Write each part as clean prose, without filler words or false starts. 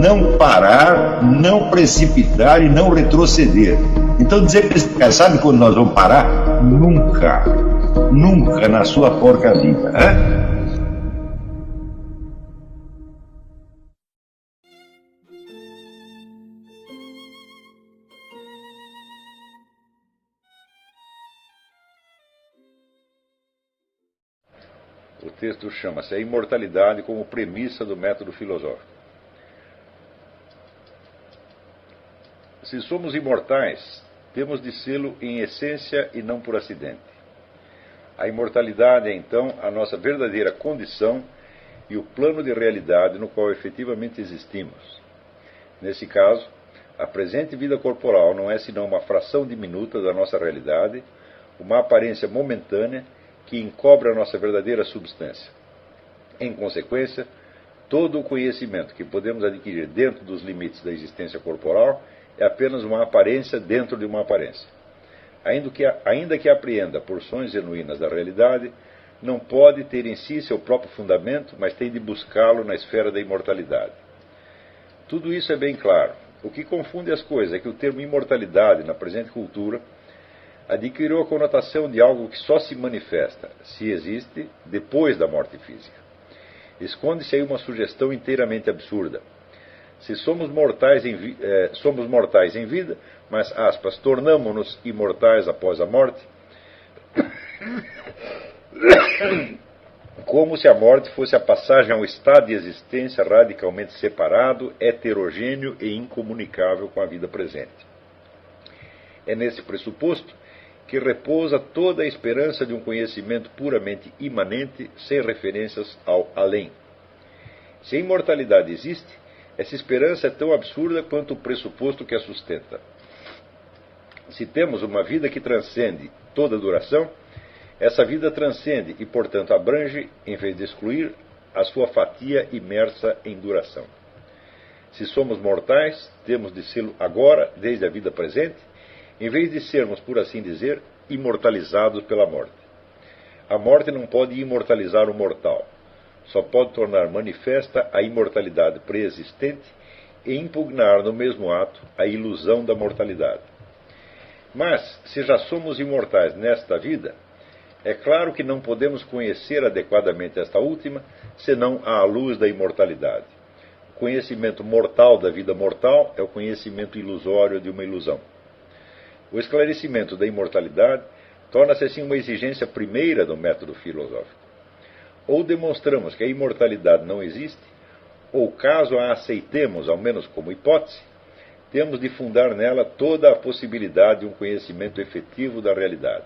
não parar, não precipitar e não retroceder. Então dizer para esse cara, sabe quando nós vamos parar? Nunca. Nunca na sua porca vida. Né? O texto chama-se A Imortalidade como Premissa do Método Filosófico. Se somos imortais, temos de sê-lo em essência e não por acidente. A imortalidade é, então, a nossa verdadeira condição e o plano de realidade no qual efetivamente existimos. Nesse caso, a presente vida corporal não é senão uma fração diminuta da nossa realidade, uma aparência momentânea que encobre a nossa verdadeira substância. Em consequência, todo o conhecimento que podemos adquirir dentro dos limites da existência corporal é apenas uma aparência dentro de uma aparência. Ainda que apreenda porções genuínas da realidade, não pode ter em si seu próprio fundamento, mas tem de buscá-lo na esfera da imortalidade. Tudo isso é bem claro. O que confunde as coisas é que o termo imortalidade, na presente cultura, adquiriu a conotação de algo que só se manifesta, se existe, depois da morte física. Esconde-se aí uma sugestão inteiramente absurda. Se somos mortais em vida, mas, aspas, tornamo-nos imortais após a morte, como se a morte fosse a passagem a um estado de existência radicalmente separado, heterogêneo e incomunicável com a vida presente. É nesse pressuposto que repousa toda a esperança de um conhecimento puramente imanente, sem referências ao além. Se a imortalidade existe, essa esperança é tão absurda quanto o pressuposto que a sustenta. Se temos uma vida que transcende toda duração, essa vida transcende e, portanto, abrange, em vez de excluir, a sua fatia imersa em duração. Se somos mortais, temos de sê-lo agora, desde a vida presente, em vez de sermos, por assim dizer, imortalizados pela morte. A morte não pode imortalizar o mortal. Só pode tornar manifesta a imortalidade preexistente e impugnar no mesmo ato a ilusão da mortalidade. Mas, se já somos imortais nesta vida, é claro que não podemos conhecer adequadamente esta última, senão à luz da imortalidade. O conhecimento mortal da vida mortal é o conhecimento ilusório de uma ilusão. O esclarecimento da imortalidade torna-se assim uma exigência primeira do método filosófico. Ou demonstramos que a imortalidade não existe, ou caso a aceitemos, ao menos como hipótese, temos de fundar nela toda a possibilidade de um conhecimento efetivo da realidade.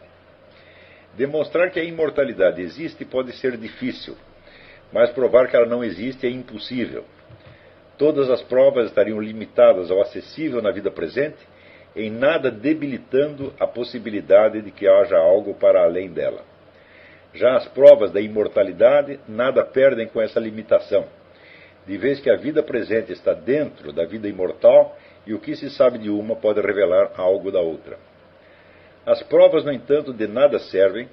Demonstrar que a imortalidade existe pode ser difícil, mas provar que ela não existe é impossível. Todas as provas estariam limitadas ao acessível na vida presente, em nada debilitando a possibilidade de que haja algo para além dela. Já as provas da imortalidade nada perdem com essa limitação, de vez que a vida presente está dentro da vida imortal e o que se sabe de uma pode revelar algo da outra. As provas, no entanto, de nada servem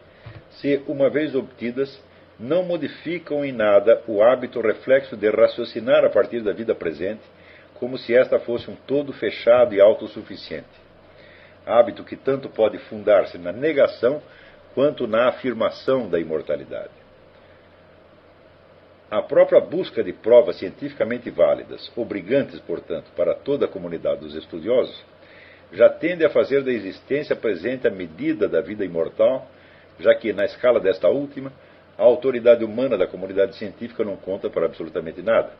se, uma vez obtidas, não modificam em nada o hábito reflexo de raciocinar a partir da vida presente, como se esta fosse um todo fechado e autossuficiente. Hábito que tanto pode fundar-se na negação quanto na afirmação da imortalidade. A própria busca de provas cientificamente válidas, obrigantes, portanto, para toda a comunidade dos estudiosos, já tende a fazer da existência presente a medida da vida imortal, já que, na escala desta última, a autoridade humana da comunidade científica não conta para absolutamente nada.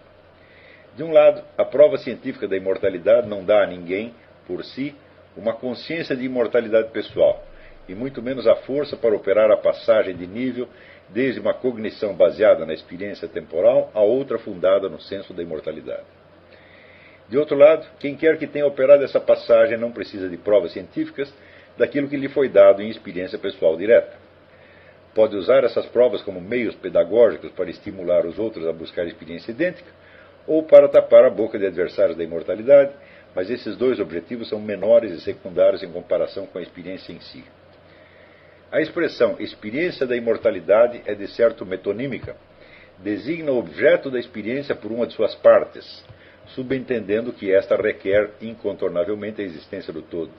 De um lado, a prova científica da imortalidade não dá a ninguém, por si, uma consciência de imortalidade pessoal, e muito menos a força para operar a passagem de nível desde uma cognição baseada na experiência temporal a outra fundada no senso da imortalidade. De outro lado, quem quer que tenha operado essa passagem não precisa de provas científicas daquilo que lhe foi dado em experiência pessoal direta. Pode usar essas provas como meios pedagógicos para estimular os outros a buscar experiência idêntica, ou para tapar a boca de adversários da imortalidade, mas esses dois objetivos são menores e secundários em comparação com a experiência em si. A expressão experiência da imortalidade é de certo metonímica, designa o objeto da experiência por uma de suas partes, subentendendo que esta requer incontornavelmente a existência do todo.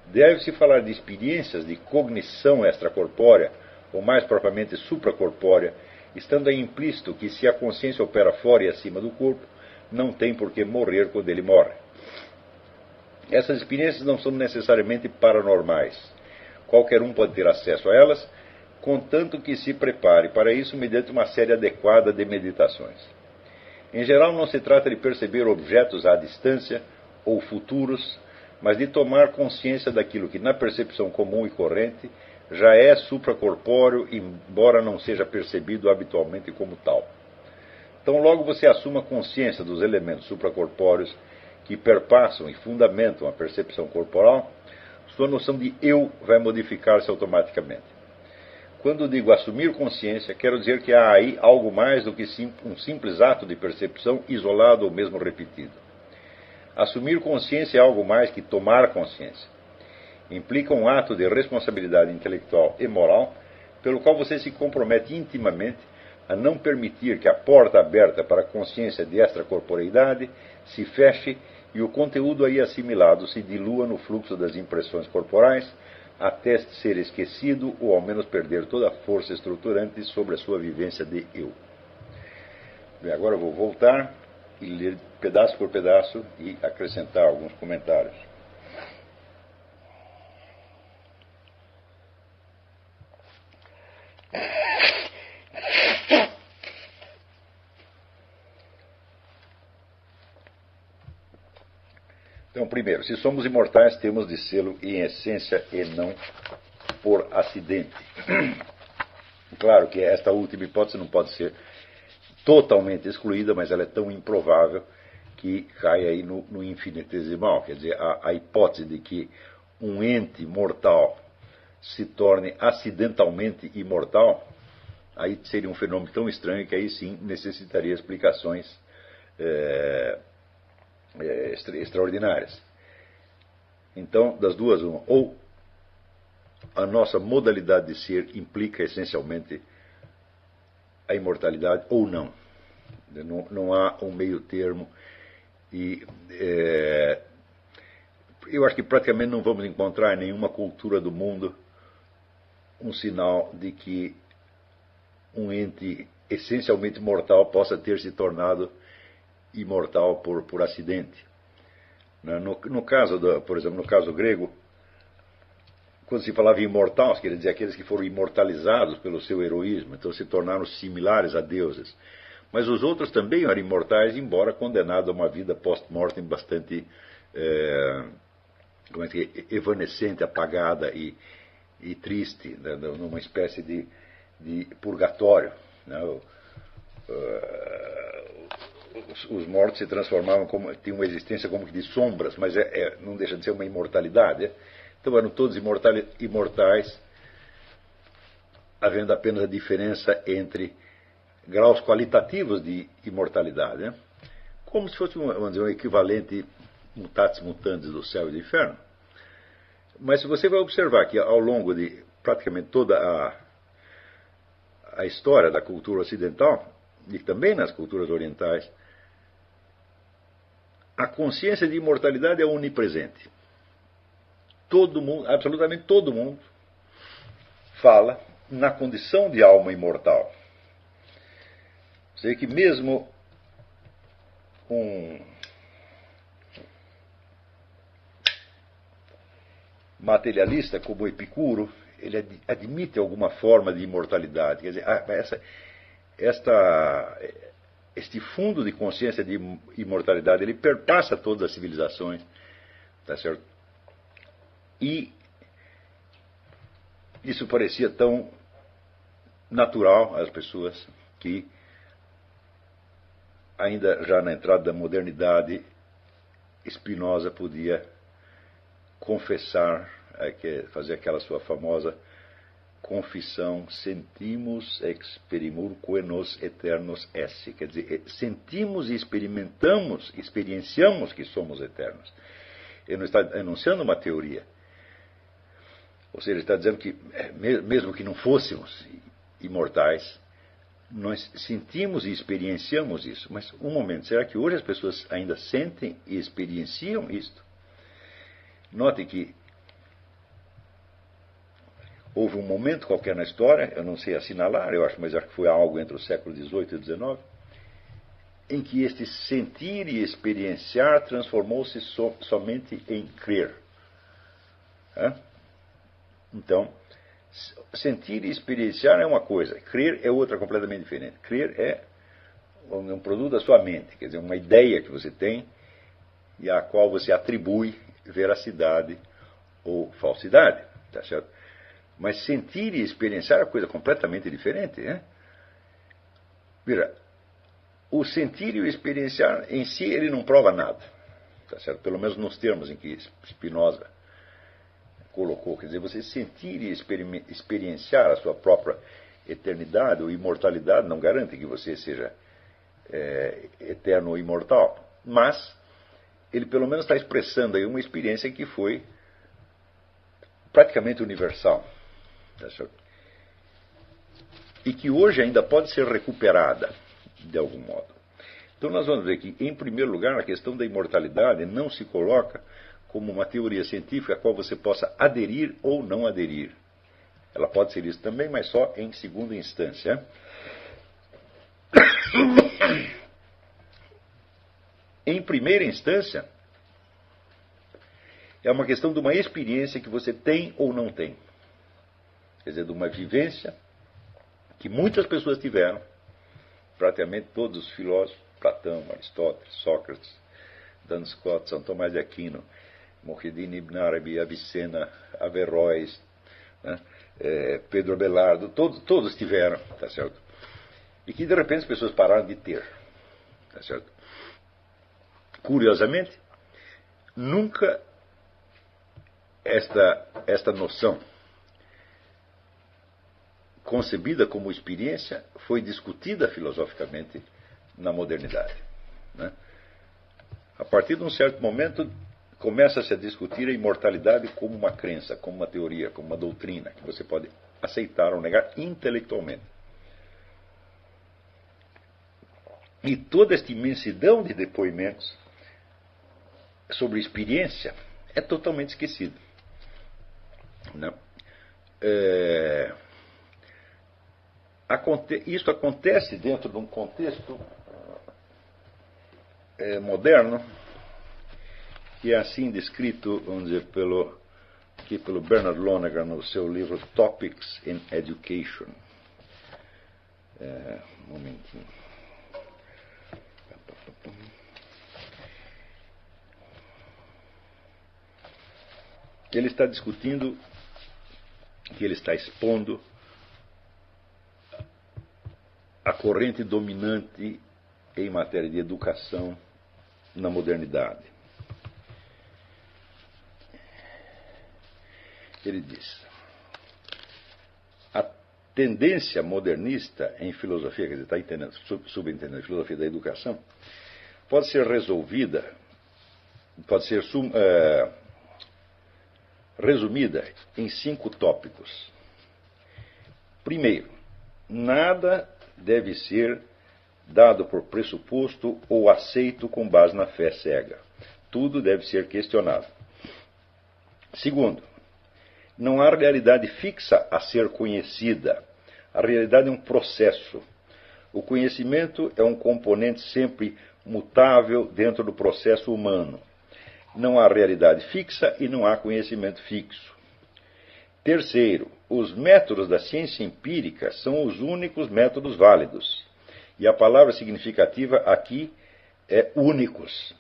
Deve-se falar de experiências de cognição extracorpórea, ou mais propriamente supracorpórea, estando aí implícito que se a consciência opera fora e acima do corpo, não tem por que morrer quando ele morre. Essas experiências não são necessariamente paranormais. Qualquer um pode ter acesso a elas, contanto que se prepare para isso mediante uma série adequada de meditações. Em geral, não se trata de perceber objetos à distância ou futuros, mas de tomar consciência daquilo que, na percepção comum e corrente, já é supracorpóreo, embora não seja percebido habitualmente como tal. Então, logo você assuma consciência dos elementos supracorpóreos que perpassam e fundamentam a percepção corporal, sua noção de eu vai modificar-se automaticamente. Quando digo assumir consciência, quero dizer que há aí algo mais do que um simples ato de percepção isolado ou mesmo repetido. Assumir consciência é algo mais que tomar consciência. Implica um ato de responsabilidade intelectual e moral, pelo qual você se compromete intimamente a não permitir que a porta aberta para a consciência de extracorporeidade se feche e o conteúdo aí assimilado se dilua no fluxo das impressões corporais, até ser esquecido ou ao menos perder toda a força estruturante sobre a sua vivência de eu. Bem, agora eu vou voltar e ler pedaço por pedaço e acrescentar alguns comentários. Então, primeiro, se somos imortais, temos de sê-lo em essência e não por acidente. Claro que esta última hipótese não pode ser totalmente excluída, mas ela é tão improvável que cai aí no infinitesimal. Quer dizer, a hipótese de que um ente mortal se torne acidentalmente imortal, aí seria um fenômeno tão estranho que aí sim necessitaria explicações extraordinárias. Então, das duas, uma, ou a nossa modalidade de ser implica essencialmente a imortalidade, ou não. Não há um meio termo. E eu acho que praticamente não vamos encontrar em nenhuma cultura do mundo um sinal de que um ente essencialmente mortal possa ter se tornado imortal por acidente. No caso, por exemplo, no caso grego, quando se falava em imortais, quer dizer aqueles que foram imortalizados pelo seu heroísmo, então se tornaram similares a deuses. Mas os outros também eram imortais, embora condenados a uma vida post-mortem bastante evanescente, apagada e triste, né, numa espécie de purgatório. Né? Os mortos se transformavam, tinham uma existência como que de sombras, mas não deixa de ser uma imortalidade. Então eram todos imortais, havendo apenas a diferença entre graus qualitativos de imortalidade. Né? Como se fosse vamos dizer, um equivalente mutatis mutandis do céu e do inferno. Mas se você vai observar que ao longo de praticamente toda a história da cultura ocidental, e também nas culturas orientais, a consciência de imortalidade é onipresente. Todo mundo, absolutamente todo mundo, fala na condição de alma imortal. Sei que mesmo um materialista como Epicuro, ele admite alguma forma de imortalidade. Quer dizer, este fundo de consciência de imortalidade, ele perpassa todas as civilizações, tá certo? E isso parecia tão natural às pessoas que, ainda já na entrada da modernidade, Spinoza podia confessar, fazer aquela sua famosa confissão, sentimos experimur que nos eternos esse. Quer dizer, sentimos e experienciamos que somos eternos. Ele não está enunciando uma teoria. Ou seja, ele está dizendo que, mesmo que não fôssemos imortais, nós sentimos e experienciamos isso. Mas um momento, será que hoje as pessoas ainda sentem e experienciam isto? Note que houve um momento qualquer na história, eu não sei assinalar, mas acho que foi algo entre o século XVIII e XIX, em que este sentir e experienciar transformou-se somente em crer. Então, sentir e experienciar é uma coisa, crer é outra completamente diferente. Crer é um produto da sua mente, quer dizer, uma ideia que você tem e à qual você atribui veracidade ou falsidade, tá certo? Mas sentir e experienciar é coisa completamente diferente, né? Veja, o sentir e o experienciar em si ele não prova nada, tá certo? Pelo menos nos termos em que Spinoza colocou, quer dizer, você sentir e experienciar a sua própria eternidade ou imortalidade não garante que você seja eterno ou imortal, mas ele pelo menos está expressando aí uma experiência que foi praticamente universal, tá certo? E que hoje ainda pode ser recuperada de algum modo. Então nós vamos ver que, em primeiro lugar, a questão da imortalidade não se coloca como uma teoria científica a qual você possa aderir ou não aderir. Ela pode ser isso também, mas só em segunda instância. Em primeira instância, é uma questão de uma experiência que você tem ou não tem. Quer dizer, de uma vivência que muitas pessoas tiveram, praticamente todos os filósofos, Platão, Aristóteles, Sócrates, Duns Scotus, São Tomás de Aquino, Muhyiddin Ibn Arabi, Avicena, Averroes, né? Pedro Abelardo, todos tiveram, tá certo? E que de repente as pessoas pararam de ter, tá certo? Curiosamente, nunca esta noção concebida como experiência foi discutida filosoficamente na modernidade, né? A partir de um certo momento começa-se a discutir a imortalidade como uma crença, como uma teoria, como uma doutrina que você pode aceitar ou negar intelectualmente. E toda esta imensidão de depoimentos sobre experiência é totalmente esquecida, né? Isso acontece dentro de um contexto moderno, que é assim descrito, vamos dizer, pelo Bernard Lonergan no seu livro Topics in Education. Um momentinho. Ele está discutindo, que ele está expondo a corrente dominante em matéria de educação na modernidade. Ele diz: a tendência modernista em filosofia, quer dizer, está entendendo, subentendendo a filosofia da educação, pode ser resolvida, pode ser resumida em 5 tópicos. Primeiro, nada deve ser dado por pressuposto ou aceito com base na fé cega. Tudo deve ser questionado. Segundo, não há realidade fixa a ser conhecida. A realidade é um processo. O conhecimento é um componente sempre mutável dentro do processo humano. Não há realidade fixa e não há conhecimento fixo. Terceiro, os métodos da ciência empírica são os únicos métodos válidos. E a palavra significativa aqui é únicos.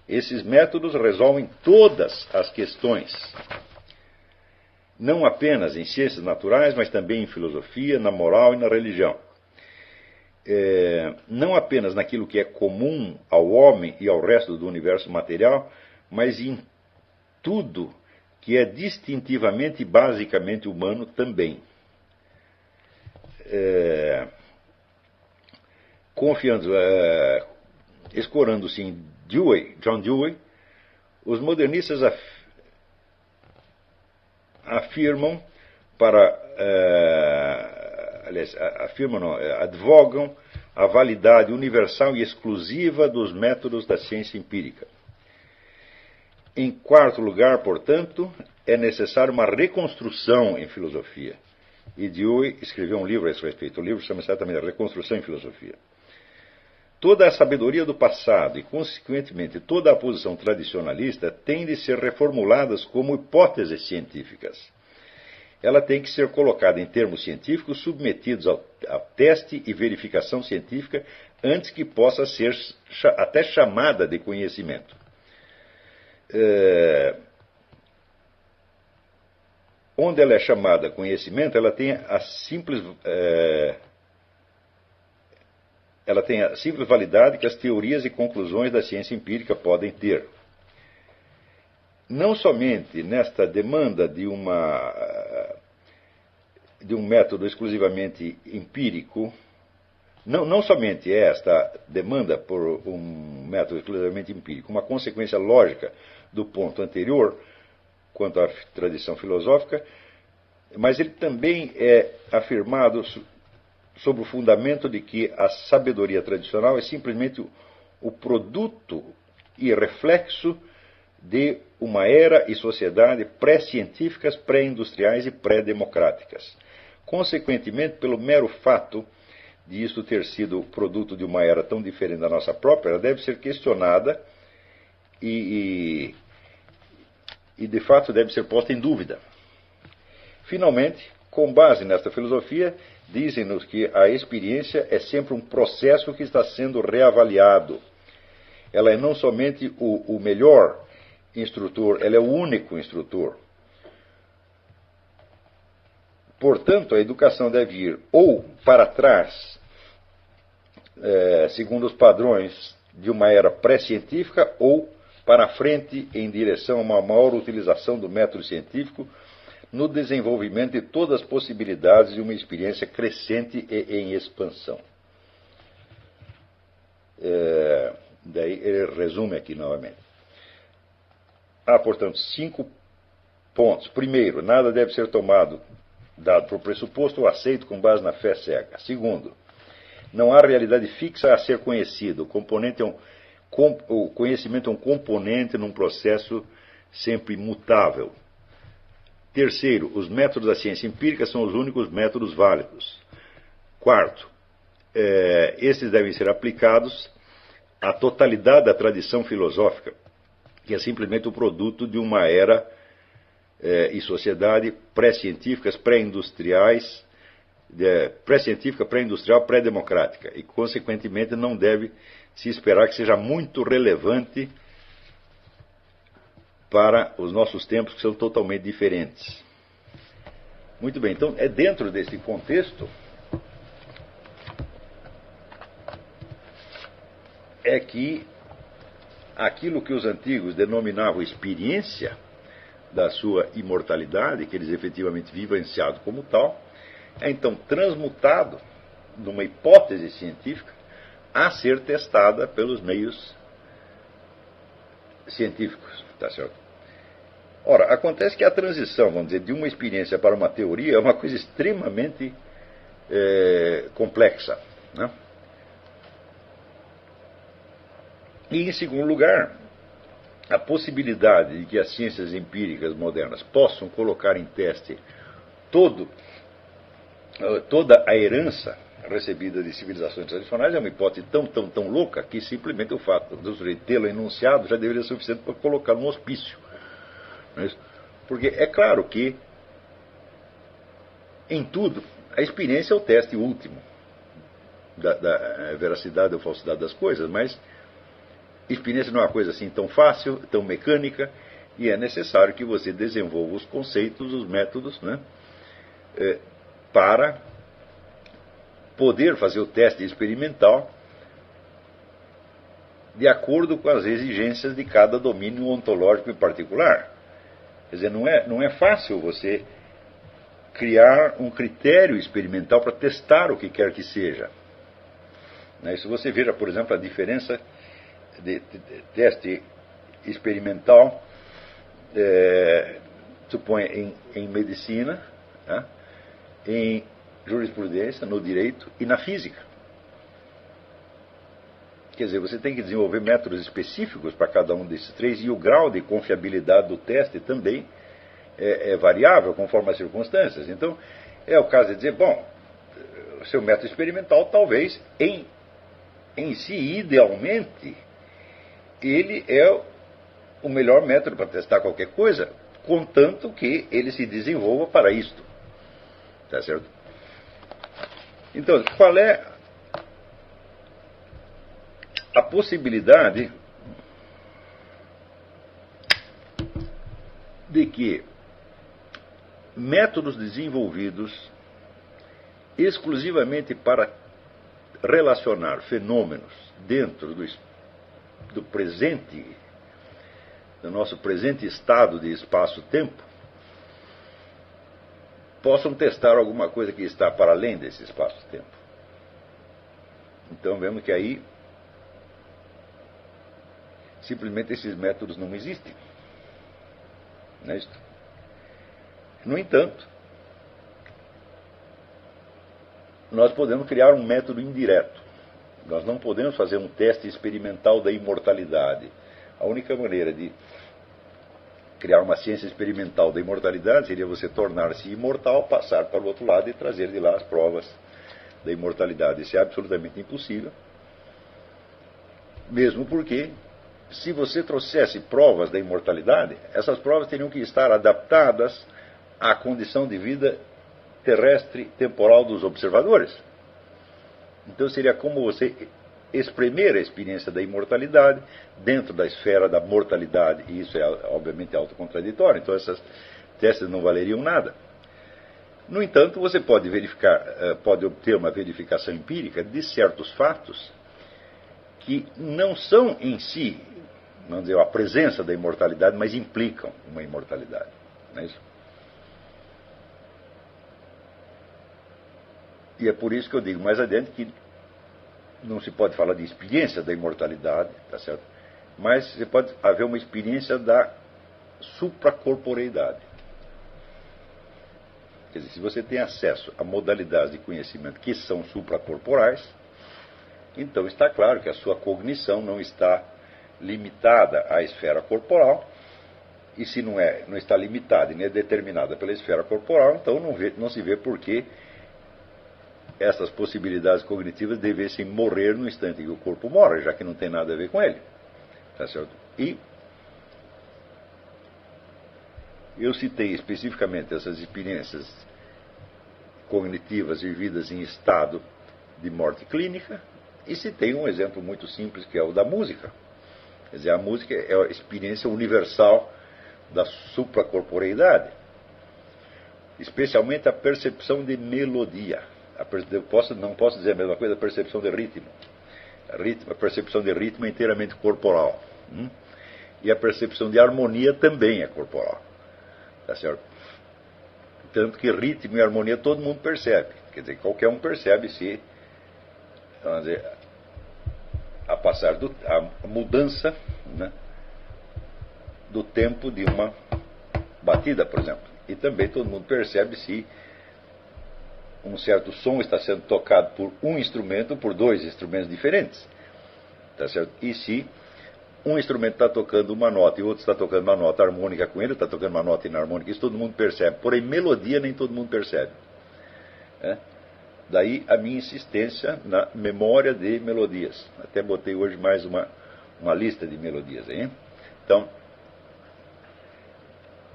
Esses métodos resolvem todas as questões, não apenas em ciências naturais, mas também em filosofia, na moral e na religião. Não apenas naquilo que é comum ao homem e ao resto do universo material, mas em tudo que é distintivamente e basicamente humano também. Escorando-se em John Dewey, os modernistas afirmam, para aliás, afirmam não, advogam a validade universal e exclusiva dos métodos da ciência empírica. Em quarto lugar, portanto, é necessária uma reconstrução em filosofia. E Dewey escreveu um livro a esse respeito. O livro chama-se exatamente Reconstrução em Filosofia. Toda a sabedoria do passado e, consequentemente, toda a posição tradicionalista tem de ser reformuladas como hipóteses científicas. Ela tem que ser colocada em termos científicos submetidos ao teste e verificação científica antes que possa ser até chamada de conhecimento. Onde ela é chamada conhecimento, ela tem a simples validade que as teorias e conclusões da ciência empírica podem ter. Não somente nesta demanda de um método exclusivamente empírico, não somente esta demanda por um método exclusivamente empírico, uma consequência lógica do ponto anterior, quanto à tradição filosófica, mas ele também é afirmado sobre o fundamento de que a sabedoria tradicional é simplesmente o produto e reflexo de uma era e sociedade pré-científicas, pré-industriais e pré-democráticas. Consequentemente, pelo mero fato de isso ter sido produto de uma era tão diferente da nossa própria, ela deve ser questionada e de fato deve ser posta em dúvida. Finalmente, com base nesta filosofia, dizem-nos que a experiência é sempre um processo que está sendo reavaliado. Ela é não somente o melhor instrutor, ela é o único instrutor. Portanto, a educação deve ir ou para trás, segundo os padrões de uma era pré-científica, ou para frente em direção a uma maior utilização do método científico no desenvolvimento de todas as possibilidades de uma experiência crescente e em expansão. Daí ele resume aqui novamente. Há, portanto, 5 pontos. Primeiro, nada deve ser dado por pressuposto ou aceito com base na fé cega. Segundo, não há realidade fixa a ser conhecida. O conhecimento é um componente num processo sempre mutável. Terceiro, os métodos da ciência empírica são os únicos métodos válidos. Quarto, esses devem ser aplicados à totalidade da tradição filosófica, que é simplesmente o produto de uma era e sociedade pré-científicas, pré-industriais, pré-científica, pré-industrial, pré-democrática, e, consequentemente, não deve se esperar que seja muito relevante para os nossos tempos, que são totalmente diferentes. Muito bem, então é dentro desse contexto é que aquilo que os antigos denominavam experiência da sua imortalidade, que eles efetivamente vivenciaram como tal, é então transmutado numa hipótese científica a ser testada pelos meios científicos. Tá certo? Ora, acontece que a transição, vamos dizer, de uma experiência para uma teoria é uma coisa extremamente complexa, né? E, em segundo lugar, a possibilidade de que as ciências empíricas modernas possam colocar em teste toda a herança recebida de civilizações tradicionais é uma hipótese tão louca que simplesmente o fato do sujeito tê-la enunciado já deveria ser suficiente para colocar num hospício. Não é isso? Porque é claro que, em tudo, a experiência é o teste último da veracidade ou falsidade das coisas, mas experiência não é uma coisa assim tão fácil, tão mecânica, e é necessário que você desenvolva os conceitos, os métodos, né, para poder fazer o teste experimental de acordo com as exigências de cada domínio ontológico em particular. Quer dizer, não é fácil você criar um critério experimental para testar o que quer que seja. Se você veja, por exemplo, a diferença de teste experimental, suponha em medicina, em jurisprudência, no direito e na física. Quer dizer, você tem que desenvolver métodos específicos para cada um desses três, e o grau de confiabilidade do teste também é variável conforme as circunstâncias. Então, é o caso de dizer, bom, o seu método experimental talvez, em si, idealmente, ele é o melhor método para testar qualquer coisa, contanto que ele se desenvolva para isto. Tá certo? Então, qual é a possibilidade de que métodos desenvolvidos exclusivamente para relacionar fenômenos dentro do presente, do nosso presente estado de espaço-tempo, possam testar alguma coisa que está para além desse espaço-tempo. Então vemos que aí simplesmente esses métodos não existem. Não é isto? No entanto, nós podemos criar um método indireto. Nós não podemos fazer um teste experimental da imortalidade. A única maneira de criar uma ciência experimental da imortalidade seria você tornar-se imortal, passar para o outro lado e trazer de lá as provas da imortalidade. Isso é absolutamente impossível. Mesmo porque, se você trouxesse provas da imortalidade, essas provas teriam que estar adaptadas à condição de vida terrestre temporal dos observadores. Então seria como você espremer a experiência da imortalidade dentro da esfera da mortalidade, e isso é obviamente autocontraditório, então essas testes não valeriam nada. No entanto, você pode pode obter uma verificação empírica de certos fatos que não são em si, vamos dizer, a presença da imortalidade, mas implicam uma imortalidade. Não é isso? E é por isso que eu digo mais adiante que não se pode falar de experiência da imortalidade, tá certo? Mas você pode haver uma experiência da supracorporeidade. Quer dizer, se você tem acesso a modalidades de conhecimento que são supracorporais, então está claro que a sua cognição não está limitada à esfera corporal, e se não está limitada e nem é determinada pela esfera corporal, então não se vê por que essas possibilidades cognitivas devessem morrer no instante que o corpo morre, já que não tem nada a ver com ele. Tá certo? E eu citei especificamente essas experiências cognitivas vividas em estado de morte clínica, e citei um exemplo muito simples, que é o da música. Quer dizer, a música é a experiência universal da supracorporeidade, especialmente a percepção de melodia. Não posso dizer a mesma coisa, a percepção de ritmo. A percepção de ritmo é inteiramente corporal. E a percepção de harmonia também é corporal. Tá certo? Tanto que ritmo e harmonia todo mundo percebe. Quer dizer, qualquer um percebe se, vamos dizer, a mudança, né, do tempo de uma batida, por exemplo. E também todo mundo percebe se um certo som está sendo tocado por um instrumento ou por dois instrumentos diferentes. Tá certo? E se um instrumento está tocando uma nota e o outro está tocando uma nota harmônica com ele, está tocando uma nota inarmônica, isso todo mundo percebe. Porém, melodia nem todo mundo percebe. Daí a minha insistência na memória de melodias. Até botei hoje mais uma lista de melodias aí. Então,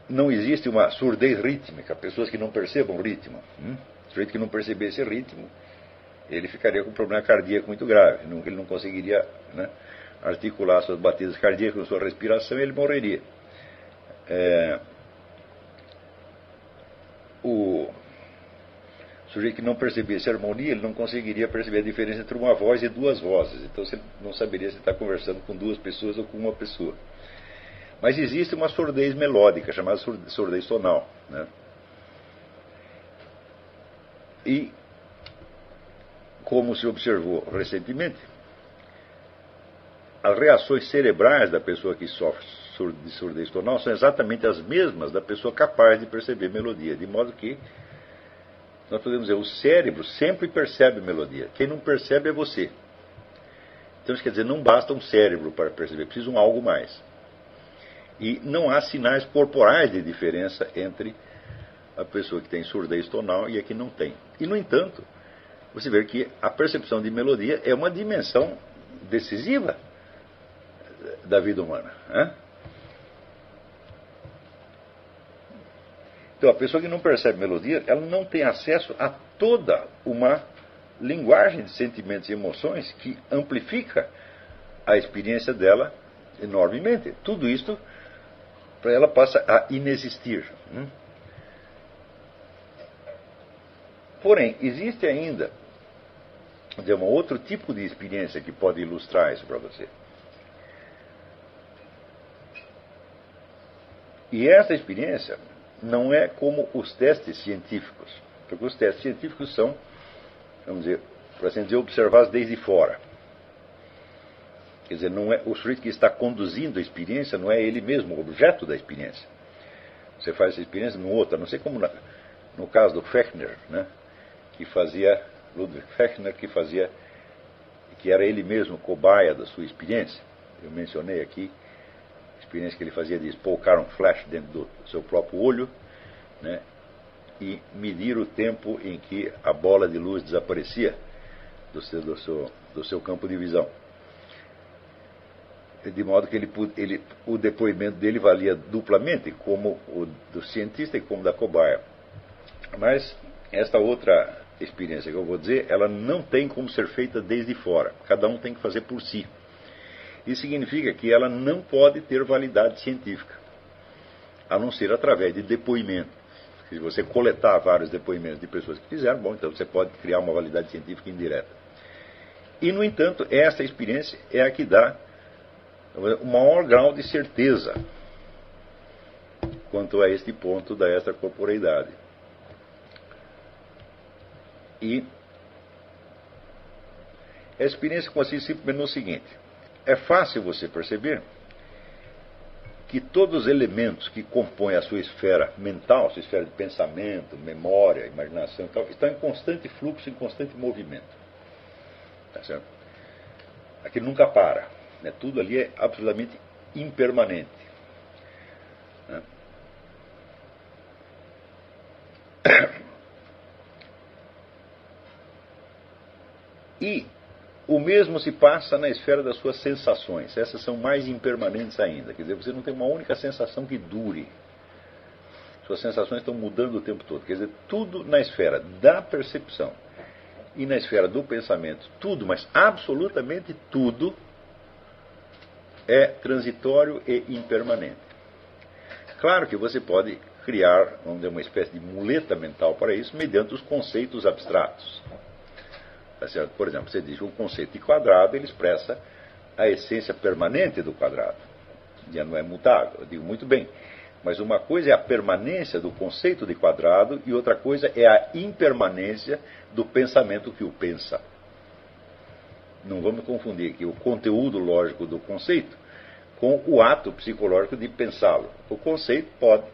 não existe uma surdez rítmica, pessoas que não percebam ritmo. O sujeito que não percebesse ritmo, ele ficaria com um problema cardíaco muito grave. Ele não conseguiria, né, articular suas batidas cardíacas com sua respiração e ele morreria. O sujeito que não percebesse harmonia, ele não conseguiria perceber a diferença entre uma voz e duas vozes. Então você não saberia se está conversando com duas pessoas ou com uma pessoa. Mas existe uma surdez melódica, chamada surdez tonal, né? E, como se observou recentemente, as reações cerebrais da pessoa que sofre de surdez tonal são exatamente as mesmas da pessoa capaz de perceber melodia, de modo que Nós podemos dizer, o cérebro sempre percebe melodia. Quem não percebe é você. Então isso quer dizer, não basta um cérebro para perceber, precisa um algo mais. E não há sinais corporais de diferença entre a pessoa que tem surdez tonal e a que não tem. E, no entanto, você vê que a percepção de melodia é uma dimensão decisiva da vida humana. Né? Então, a pessoa que não percebe melodia, ela não tem acesso a toda uma linguagem de sentimentos e emoções que amplifica a experiência dela enormemente. Tudo isso, para ela, passa a inexistir. Porém, existe ainda um outro tipo de experiência que pode ilustrar isso para você. E essa experiência não é como os testes científicos, porque os testes científicos são, vamos dizer, para assim dizer, observados desde fora. Quer dizer, não é o sujeito que está conduzindo a experiência, não é ele mesmo o objeto da experiência. Você faz essa experiência no outro, não sei como no caso do Fechner, né, que fazia, Ludwig Fechner, que era ele mesmo cobaia da sua experiência. Eu mencionei aqui a experiência que ele fazia de espocar um flash dentro do seu próprio olho, né, e medir o tempo em que a bola de luz desaparecia do seu campo de visão. De modo que o depoimento dele valia duplamente, como o do cientista e como da cobaia. Mas esta outra experiência que eu vou dizer, ela não tem como ser feita desde fora. Cada um tem que fazer por si. Isso significa que ela não pode ter validade científica, a não ser através de depoimento. Se você coletar vários depoimentos de pessoas que fizeram, bom, então você pode criar uma validade científica indireta. E, no entanto, essa experiência é a que dá o maior grau de certeza quanto a este ponto da extracorporeidade. E a experiência consiste simplesmente no seguinte: é fácil você perceber que todos os elementos que compõem a sua esfera mental, sua esfera de pensamento, memória, imaginação e tal, estão em constante fluxo, em constante movimento. Tá certo? Aquilo nunca para. Né? Tudo ali é absolutamente impermanente. Né? E o mesmo se passa na esfera das suas sensações. Essas são mais impermanentes ainda. Quer dizer, você não tem uma única sensação que dure. Suas sensações estão mudando o tempo todo. Quer dizer, tudo na esfera da percepção e na esfera do pensamento, tudo, mas absolutamente tudo, é transitório e impermanente. Claro que você pode criar, vamos dizer, uma espécie de muleta mental para isso, mediante os conceitos abstratos. Tá certo? Por exemplo, você diz que o conceito de quadrado ele expressa a essência permanente do quadrado. Já não é mutável. Eu digo muito bem. Mas uma coisa é a permanência do conceito de quadrado e outra coisa é a impermanência do pensamento que o pensa. Não vamos confundir aqui o conteúdo lógico do conceito com o ato psicológico de pensá-lo. O conceito pode,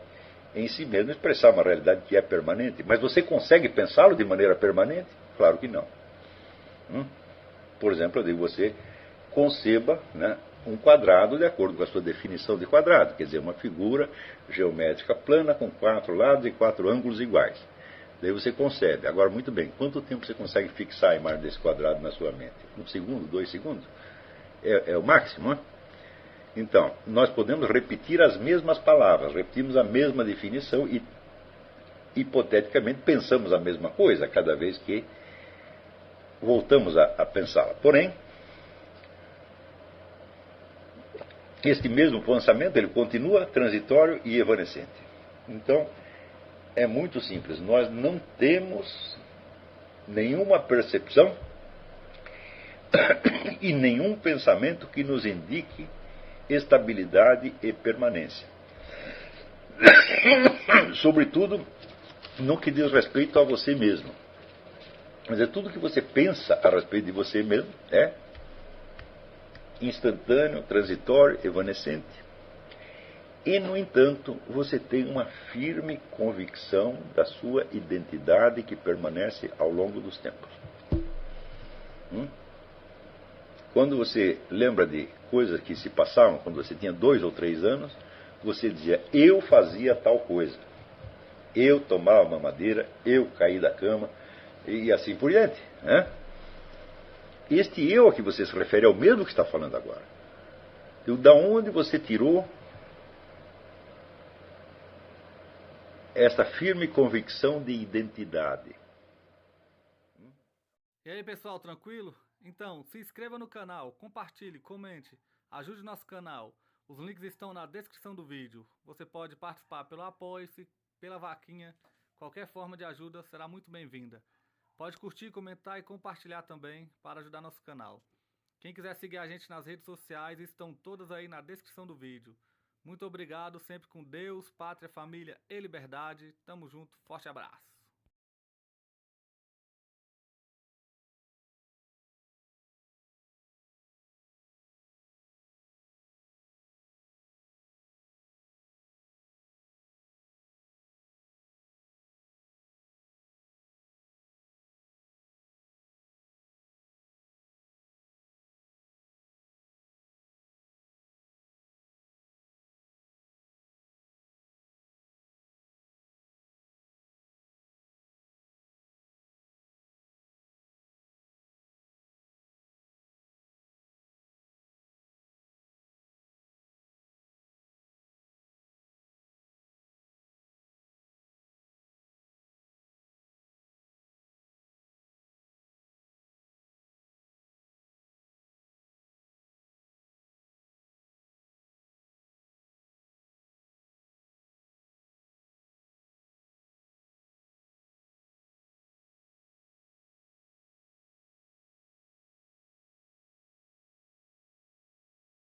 em si mesmo, expressar uma realidade que é permanente. Mas você consegue pensá-lo de maneira permanente? Claro que não. Por exemplo, eu digo, você conceba, né, um quadrado de acordo com a sua definição de quadrado, quer dizer, uma figura geométrica plana com 4 lados e 4 ângulos iguais. Daí você concebe. Agora, muito bem, quanto tempo você consegue fixar a imagem desse quadrado na sua mente? 1 segundo, 2 segundos? É o máximo, né? Então, nós podemos repetir as mesmas palavras, repetimos a mesma definição e, hipoteticamente, pensamos a mesma coisa cada vez que voltamos a pensá-la. Porém, este mesmo pensamento ele continua transitório e evanescente. Então, é muito simples. Nós não temos nenhuma percepção e nenhum pensamento que nos indique estabilidade e permanência. Sobretudo no que diz respeito a você mesmo. Mas é tudo que você pensa a respeito de você mesmo é instantâneo, transitório, evanescente. E, no entanto, você tem uma firme convicção da sua identidade que permanece ao longo dos tempos. Quando você lembra de coisas que se passavam quando você tinha 2 ou 3 anos, você dizia: eu fazia tal coisa, eu tomava mamadeira, eu caí da cama, e assim por diante. Né? Este eu a que você se refere é o mesmo que está falando agora. E da onde você tirou essa firme convicção de identidade? E aí, pessoal, tranquilo? Então, se inscreva no canal, compartilhe, comente, ajude nosso canal. Os links estão na descrição do vídeo. Você pode participar pelo Apoie-se, pela vaquinha. Qualquer forma de ajuda será muito bem-vinda. Pode curtir, comentar e compartilhar também para ajudar nosso canal. Quem quiser seguir a gente nas redes sociais, estão todas aí na descrição do vídeo. Muito obrigado, sempre com Deus, pátria, família e liberdade. Tamo junto, forte abraço.